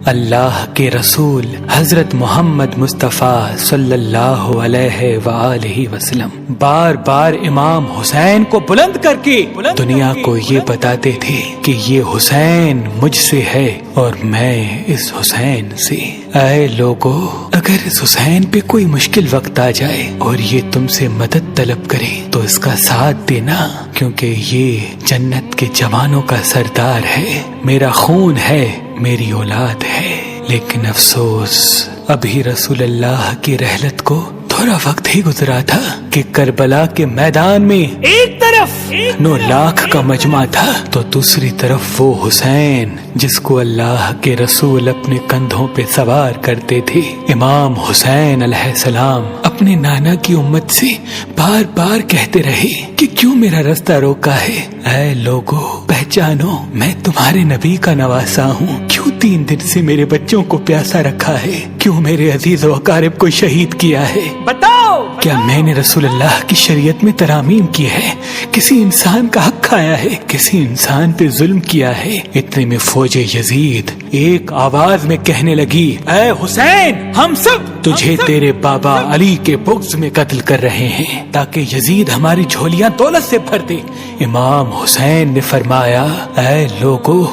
اللہ کے رسول حضرت محمد مصطفیٰ صلی اللہ علیہ وآلہ وسلم بار بار امام حسین کو بلند کر کے دنیا کو یہ بتاتے تھے کہ یہ حسین مجھ سے ہے اور میں اس حسین سے۔ اے لوگو، اگر اس حسین پہ کوئی مشکل وقت آ جائے اور یہ تم سے مدد طلب کرے تو اس کا ساتھ دینا، کیونکہ یہ جنت کے جوانوں کا سردار ہے، میرا خون ہے، میری اولاد ہے۔ لیکن افسوس، ابھی رسول اللہ کی رحلت کو تھوڑا وقت ہی گزرا تھا کہ کربلا کے میدان میں ایک طرف 9 لاکھ کا مجمع تھا تو دوسری طرف وہ حسین جس کو اللہ کے رسول اپنے کندھوں پہ سوار کرتے تھے۔ امام حسین علیہ السلام اپنے نانا کی امت سے بار بار کہتے رہے کہ کیوں میرا رستہ روکا ہے؟ اے لوگو، پہچانو، میں تمہارے نبی کا نواسا ہوں۔ کیوں 3 دن سے میرے بچوں کو پیاسا رکھا ہے؟ کیوں میرے عزیز و اقارب کو شہید کیا ہے؟ بتاؤ، کیا میں نے رسول اللہ کی شریعت میں ترامیم کی ہے؟ کسی انسان کا حق کھایا ہے؟ کسی انسان پہ ظلم کیا ہے؟ اتنے میں فوج یزید ایک آواز میں کہنے لگی، اے حسین، ہم سب تجھے تیرے بابا علی کے بغض میں قتل کر رہے ہیں تاکہ یزید ہماری جھولیاں دولت سے بھر دے۔ امام حسین نے فرمایا، اے لوگو،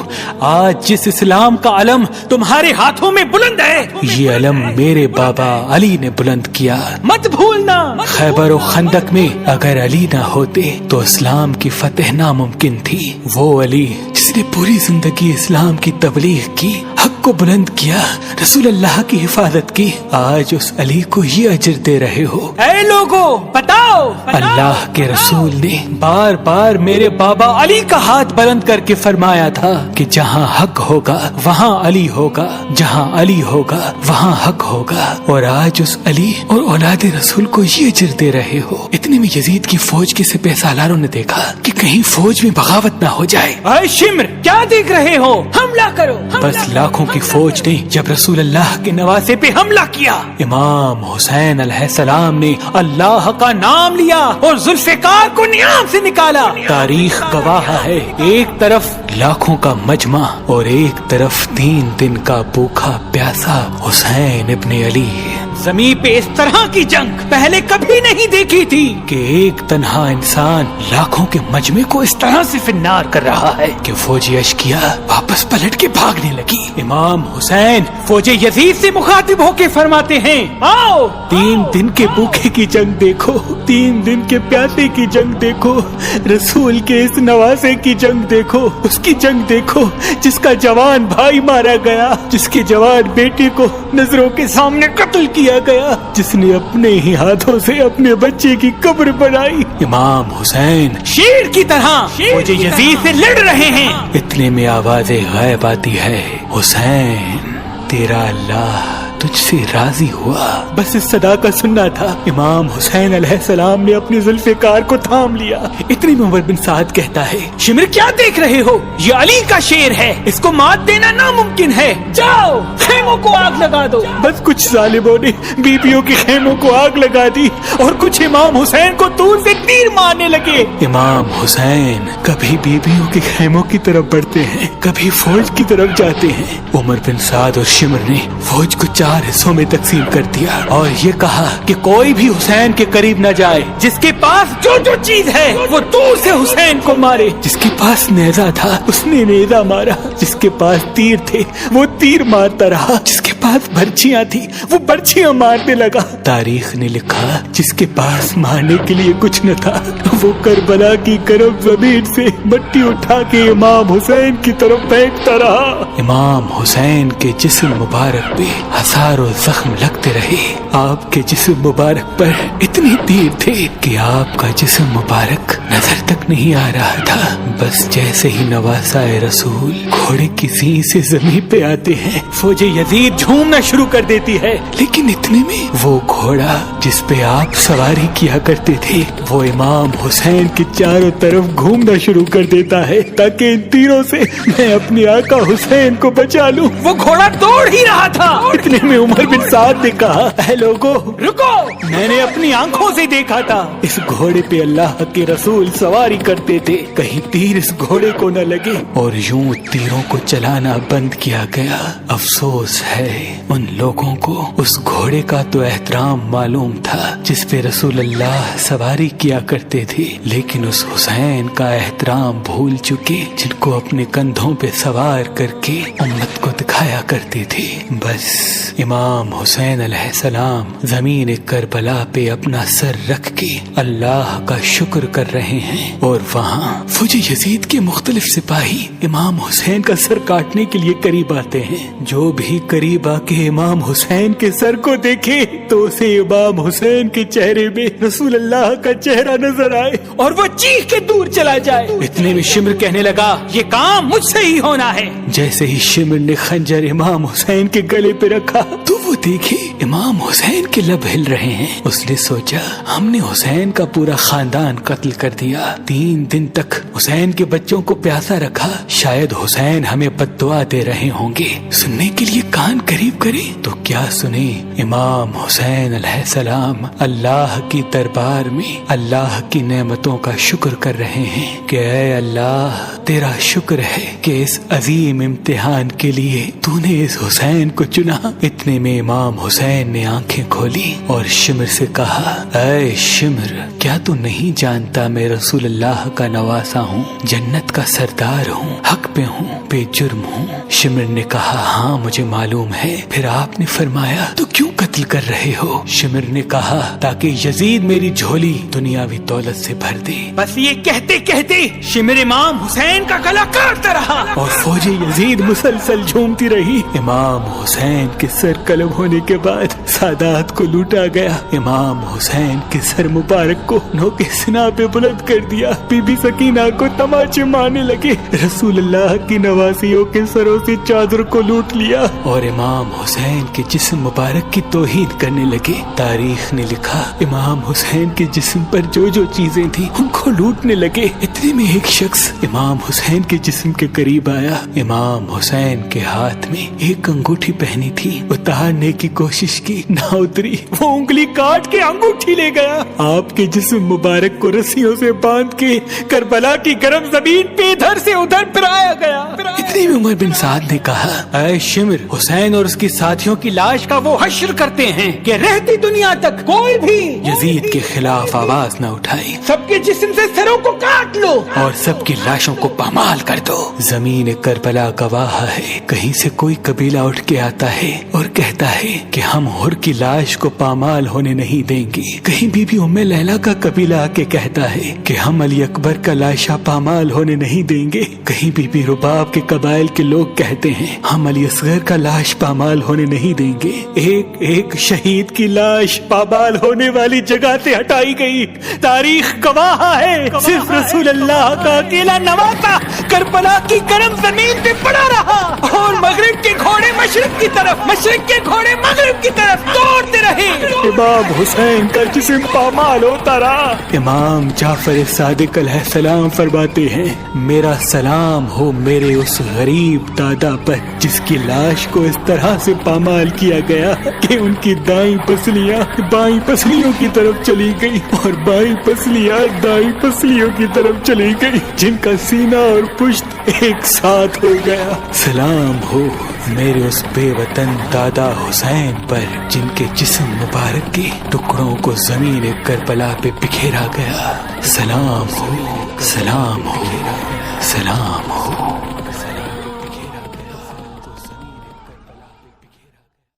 آج جس اسلام کا علم تمہارے ہاتھوں میں بلند ہے، یہ علم میرے بابا علی نے بلند کیا۔ مت بھولنا، خیبر و خندق میں اگر علی نہ ہوتے تو اسلام کی فتح ناممکن تھی۔ وہ علی جس نے پوری زندگی اسلام کی تبلیغ کی، حق کو بلند کیا، رسول اللہ کی حفاظت کی، آج اس علی کو یہ اجر دے رہے ہو۔ اے لوگو، بتاؤ، اللہ کے رسول نے بار بار میرے بابا علی کا ہاتھ بلند کر کے فرمایا تھا کہ جہاں حق ہوگا وہاں علی ہوگا، جہاں علی ہوگا وہاں حق ہوگا، اور آج اس علی اور اولاد رسول کو یہ اجر دے رہے ہو۔ اتنے میں یزید کی فوج کے سپہ سالاروں نے دیکھا کہ کہیں فوج میں بغاوت نہ ہو جائے۔ اے شمر، کیا دیکھ رہے ہو؟ حملہ کرو۔ بس لاکھوں کی فوج نے جب رسول اللہ کے نواسے پہ حملہ کیا، امام حسین علیہ السلام نے اللہ کا نام لیا اور ذوالفقار کو نیام سے نکالا۔ تاریخ گواہ ہے، ایک طرف لاکھوں کا مجمع اور ایک طرف 3 دن کا بھوکا پیاسا حسین ابن علی۔ زمین پہ اس طرح کی جنگ پہلے کبھی نہیں دیکھی تھی کہ ایک تنہا انسان لاکھوں کے مجمع کو اس طرح سے فنار کر رہا ہے کہ فوج اشکیا واپس پلٹ کے بھاگنے لگی۔ امام حسین فوج یزید سے مخاطب ہو کے فرماتے ہیں، آؤ، 3 دن کے بھوکے کی جنگ دیکھو، 3 دن کے پیاسے کی جنگ دیکھو، رسول کے اس نواسے کی جنگ دیکھو، اس کی جنگ دیکھو جس کا جوان بھائی مارا گیا، جس کے جوان بیٹے کو نظروں کے سامنے قتل کیا گیا، جس نے اپنے ہی ہاتھوں سے اپنے بچے کی قبر بنائی۔ امام حسین شیر کی طرح فوج یزید سے لڑ رہے ہیں۔ اتنے میں آواز غیب آتی ہے، حسین، تیرا اللہ تجھ سے راضی ہوا۔ بس اس صدا کا سننا تھا، امام حسین علیہ السلام نے اپنے ذوالفقار کو تھام لیا۔ اتنی میں عمر بن سعد کہتا ہے، شمر، کیا دیکھ رہے ہو؟ یہ علی کا شیر ہے، اس کو مات دینا ناممکن ہے، جاؤ خیموں کو آگ لگا دو۔ بس کچھ ظالموں نے بیبیوں کے خیموں کو آگ لگا دی اور کچھ امام حسین کو دور سے تیر مارنے لگے۔ امام حسین کبھی بیبیوں کے خیموں کی طرف بڑھتے ہیں، کبھی فوج کی طرف جاتے ہیں۔ عمر بن سعد اور شمر نے فوج کو 4 حصوں میں تقسیم کر دیا اور یہ کہا کہ کوئی بھی حسین کے قریب نہ جائے، جس کے پاس جو چیز ہے وہ دور سے حسین کو مارے۔ جس کے پاس نیزہ تھا اس نے نیزہ مارا، جس کے پاس تیر تھے وہ تیر مارتا رہا، جس کے پاس برچیاں تھی وہ برچیاں مارنے لگا۔ تاریخ نے لکھا جس کے پاس مارنے کے لیے کچھ نہ تھا وہ کربلا کی کرب زمین سے مٹی اٹھا کے امام حسین کی طرف پھینکتا رہا۔ امام حسین کے جسم مبارک پہ ہزاروں زخم لگتے رہے، آپ کے جسم مبارک پر اتنے تیر تھے کہ آپ کا جسم مبارک نظر تک نہیں آ رہا تھا۔ بس جیسے ہی نواسا رسول گھوڑے کی زین سے زمین پہ آتے ہیں، فوج یزید جھومنا شروع کر دیتی ہے، لیکن اتنے میں وہ گھوڑا جس پہ آپ سواری کیا کرتے تھے وہ امام حسین کے چاروں طرف گھومنا شروع کر دیتا ہے تاکہ ان تیروں سے میں اپنی آقا حسین کو بچا لوں۔ وہ گھوڑا دوڑ ہی رہا تھا، اتنے میں عمر بن سعد نے کہا اے لوگو رکو، میں نے اپنی آنکھوں سے دیکھا تھا اس گھوڑے پہ اللہ کے رسول سواری کرتے تھے، کہیں تیر اس گھوڑے کو نہ لگے، اور یوں تیروں کو چلانا بند کیا گیا۔ افسوس ہے ان لوگوں کو اس گھوڑے کا تو احترام معلوم تھا جس پہ رسول اللہ سواری کیا کرتے تھے، لیکن اس حسین کا احترام بھول چکے جن کو اپنے کندھوں پہ سوار کر کے امت کو دکھایا کرتے تھے۔ بس امام حسین علیہ السلام زمین کربلا پہ اپنا سر رکھ کے اللہ کا شکر کر رہے ہیں، اور وہاں فوجی یزید کے مختلف سپاہی امام حسین کا سر کاٹنے کے لیے قریب آتے ہیں۔ جو بھی قریب آ کے امام حسین کے سر کو دیکھے تو اسے امام حسین کے چہرے میں رسول اللہ کا چہرہ نظر آئے اور وہ چیخ کے دور چلا جائے۔ اتنے میں شمر کہنے لگا یہ کام مجھ سے ہی ہونا ہے۔ جیسے ہی شمر نے خنجر امام حسین کے گلے پہ رکھا تو وہ دیکھے امام حسین کے لب ہل رہے ہیں۔ اس نے سوچا ہم نے حسین کا پورا خاندان قتل کر دیا، 3 دن تک حسین کے بچوں کو پیاسا رکھا، شاید حسین ہمیں بد دعا دے رہے ہوں گے۔ سننے کے لیے کان قریب کرے تو کیا سنے، امام حسین علیہ السلام اللہ کی دربار میں اللہ کی نعمتوں کا شکر کر رہے ہیں کہ اے اللہ تیرا شکر ہے کہ اس عظیم امتحان کے لیے تو نے اس حسین کو چنا۔ اتنے میں امام حسین نے آنکھیں کھولی اور شمر سے کہا اے شمر کیا تو نہیں جانتا میں رسول اللہ کا نواسا ہوں، جنت کا سردار ہوں، حق پہ ہوں، بے جرم ہوں۔ شمر نے کہا ہاں مجھے معلوم ہے، پھر آپ نے فرمایا تو کیوں قتل کر رہے ہو؟ شمر نے کہا تاکہ یزید میری جھولی دنیاوی دولت سے بھر دے۔ بس یہ کہتے کہتے شمر امام حسین کا گلا کاٹتا رہا اور فوجی یزید مسلسل جھومتی رہی۔ امام حسین کے سر قلم ہونے کے بعد سادات کو لوٹا گیا۔ امام حسین کے سر مبارک کو نوکے سنا پہ بلند کر دیا۔ بی بی سکینہ کو تماچے مارنے لگے۔ رسول اللہ کی نواسیوں کے سروں سے چادر کو لوٹ لیا اور امام حسین کے جسم مبارک کی توہین کرنے لگے۔ تاریخ نے لکھا امام حسین کے جسم پر جو جو چیزیں تھیں ان کو لوٹنے لگے۔ اتنے میں ایک شخص امام حسین کے جسم کے قریب آیا۔ امام حسین کے ہاتھ میں ایک انگوٹھی پہنی تھی، اتارنے کی کوشش کی نہ اتری، وہ انگلی کاٹ کے انگوٹھی لے گیا۔ آپ کے جسم مبارک کو رسیوں سے باندھ کے کربلا کی گرم زمین پہ ادھر سے ادھر پھرایا گیا۔ اتنے میں عمر بن سعد نے کہا اے شمر حسین اور اس کے ساتھیوں کی لاش کا وہ حشر کرتے ہیں کہ رہتی دنیا تک کوئی بھی یزید کے خلاف آواز نہ اٹھائے، سب کے جسم سے سروں کو کاٹ لو اور سب کی لاشوں کو پامال کر دو۔ زمین کربلا گواہ ہے، کہیں سے کوئی قبیلہ اٹھ کے آتا ہے اور کہتا ہے کہ ہم حر کی لاش کو پامال ہونے نہیں دیں گے، کہیں بی بی ام لیلا کا قبیلہ آ کے کہتا ہے کہ ہم علی اکبر کا لاشا پامال ہونے نہیں دیں گے، کہیں بی بی رباب کے قبائل کے لوگ کہتے ہیں ہم علی اصغر کا لاش پامال ہونے نہیں دیں گے۔ ایک ایک شہید کی لاش پامال ہونے والی جگہ سے ہٹائی گئی۔ تاریخ گواہ ہے صرف رسول اللہ کا اکیلا نواسا کربلا کی گرم زمین پہ پڑا رہا اور مغرب کے گھوڑے مشرق کی طرف، مشرق کے گھوڑے مغرب کی طرف دوڑتے رہے۔ امام حسین کا جسم پامال ہوتا رہا۔ امام جعفر صادق علیہ السلام فرماتے ہیں میرا سلام ہو میرے اس غریب دادا پر جس کی لاش کو اس طرح سے پامال کیا گیا کہ ان کی دائیں پسلیاں بائیں پسلیوں کی طرف چلی گئی اور بائیں پسلیاں دائیں پسلیوں کی طرف چلی گئی، جن کا سینہ اور پشت ایک ساتھ ہو گیا۔ سلام ہو میرے اس بے وطن دادا حسین پر جن کے جسم مبارک کے ٹکڑوں کو زمین کربلا پہ بکھیرا گیا۔ سلام ہو، سلام ہو، سلام ہو۔